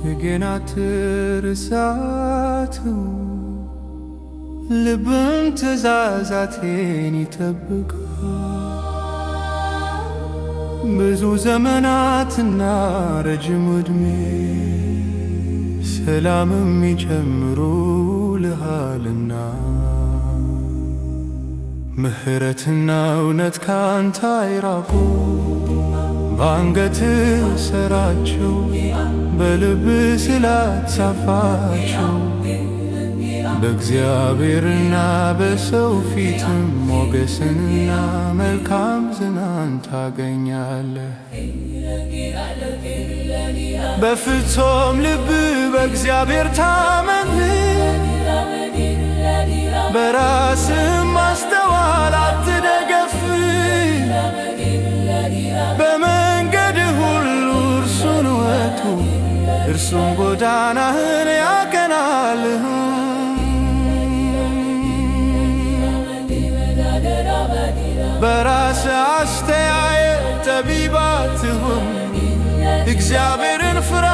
የገናት ርሳቱ ልብም ትእዛዛቴን ይጠብቃል። ብዙ ዘመናትና ረጅም ዕድሜ ሰላምም ይጨምሩልሃልና ምሕረትና እውነት ካንተ አይራቁ። በአንገትህ ሰራቸው በልብህ ስላትሳፋቸው በእግዚአብሔርና በሰው ፊትም ሞገስንና መልካም ዝናን ታገኛለህ። በፍጹም ልብህ በእግዚአብሔር ታመን፣ በራስህም ማስተዋል አትደገፍ። በመንገድህ ሁሉ እርሱን እወቁ፣ እርሱም ጎዳናህን ያቀናልህ። በራስህ አስተያየት ጠቢብ አትሁን፣ እግዚአብሔርን ፍራ፣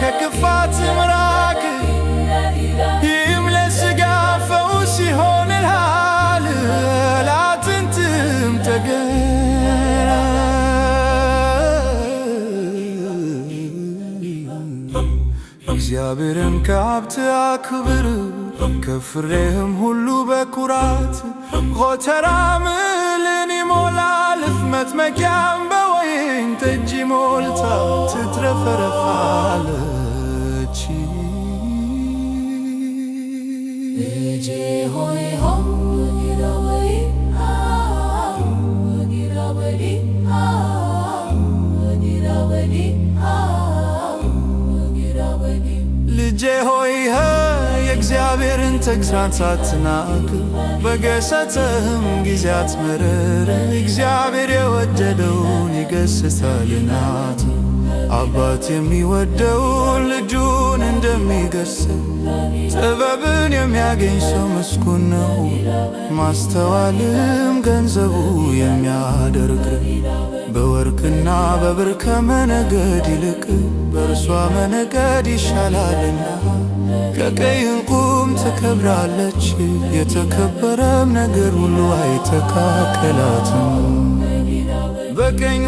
ከክፋትም ራቅ። ይህም ለሥጋ ፈውስ ይሆንልሃል፣ ለአጥንትም ጠገና። እግዚአብሔርን ከሀብትህ አክብር፣ ከፍሬህም ሁሉ በኩራት። ጎተራም እህልን ይሞላል፣ መጥመቂያም በወይን ጠጅ ሞልታ ትትረፈረፋለች። ልጄ ሆይ ልጄ ሆይ የእግዚአብሔርን ተግሣጽ አትናቅ፣ በገሠጸህም ጊዜ አትመረር። እግዚአብሔር የወደደውን ይገሥጻልና፣ አባት የሚወደውን ልጁን እንደሚገሥጽ። ጥበብን የሚያገኝ ሰው ምስጉን ነው፣ ማስተዋልም ገንዘቡ የሚያደርግ። በወርቅና በብር ከመነገድ ይልቅ በእርሷ መነገድ ይሻላልና። ከቀይ ዕንቁም ትከብራለች፣ የተከበረም ነገር ሁሉ አይተካከላትም። በቀኟ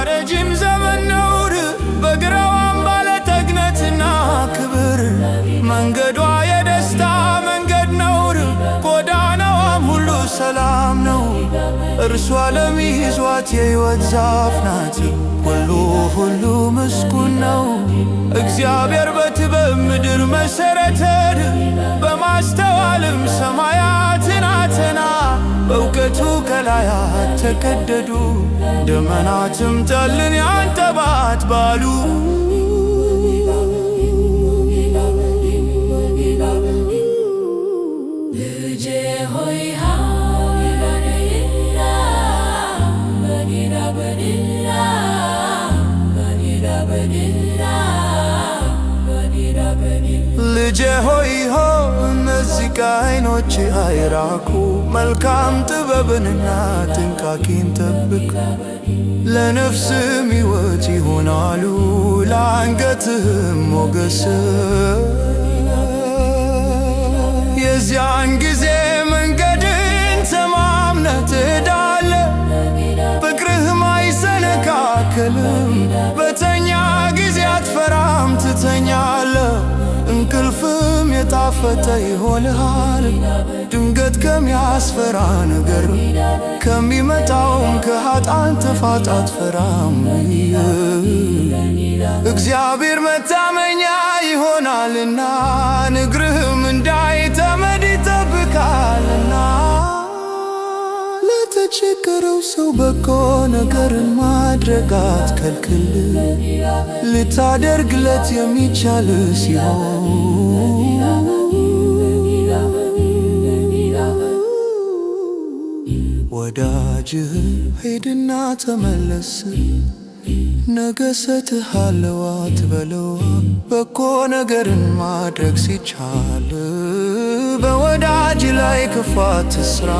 ረጅም ዘመን ነውር፣ በግራዋም ባለጠግነትና ክብር። መንገዷ የደስታ መንገድ ነውር፣ ጎዳናዋም ሁሉ ሰላም ነው። እርሷ ለሚይዟት የሕይወት ዛፍ ናት፣ ሁሉ ምስጉን ነው። እግዚአብሔር በጥበብ ምድር መሠረተ፣ በማስተዋልም ሰማያትን አተና። በእውቀቱ ከላያት ተቀደዱ፣ ደመናትም ጠልን ያንጠባጥባሉ። ልጄ ሆይ ልጄ ሆይ እነዚህ ከዓይኖች አይራቁ። መልካም ጥበብንና ጥንቃቄን ጠብቅ፣ ለነፍስም ሕይወት ይሆናሉ፣ ለአንገትህም ሞገስ። የዚያን ጊዜ መንገድን ተማምነህ ትሄዳለህ፣ ፍቅርህም አይሰነካከልም። በተኛ ጊዜ አትፈራም፣ ትተኛለህ፣ እንቅልፍም የጣፈጠ ይሆንሃል። ድንገት ከሚያስፈራ ነገር ከሚመጣውም ከኃጥአን ጥፋት አትፈራም። እግዚአብሔር መታመኛ ይሆናልና፣ እግርህም እንዳይጠመድ ይጠብቃልና። ለተቸገረው ሰው በጎ ነገርን ማድረግ አትከልክል፣ ልታደርግለት የሚቻል ሲሆን። ወዳጅህ ሄድና ተመለስ፣ ነገ እሰጥሃለሁ አትበለው። በጎ ነገርን ማድረግ ሲቻል በወዳጅ ላይ ክፉ አትስራ።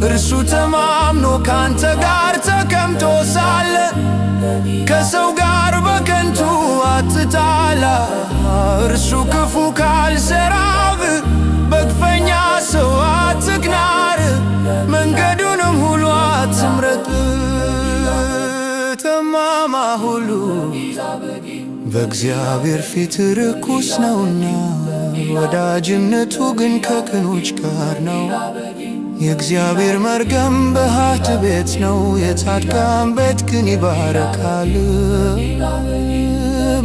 እርሱ ተማምኖ ካንተ ጋር ተቀምጦ ሳለ ከሰው ጋር በከንቱ አትጣላ። እርሱ ክፉ ካልሰራብ በግፈኛ ሰው አትቅናር። መንገዱንም ሁሉ አትምረጥ። ጠማማ ሁሉ በእግዚአብሔር ፊት ርኩስ ነውና፣ ወዳጅነቱ ግን ከቅኖች ጋር ነው። የእግዚአብሔር መርገም በኃጥእ ቤት ነው፣ የጻድቃን ቤት ግን ይባረካል።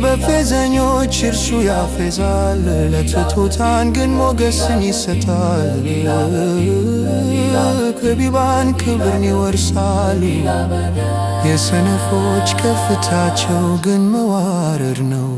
በፌዘኞች እርሱ ያፌዛል፣ ለትሑታን ግን ሞገስን ይሰጣል። ጠቢባን ክብርን ይወርሳሉ፣ የሰነፎች ከፍታቸው ግን መዋረድ ነው።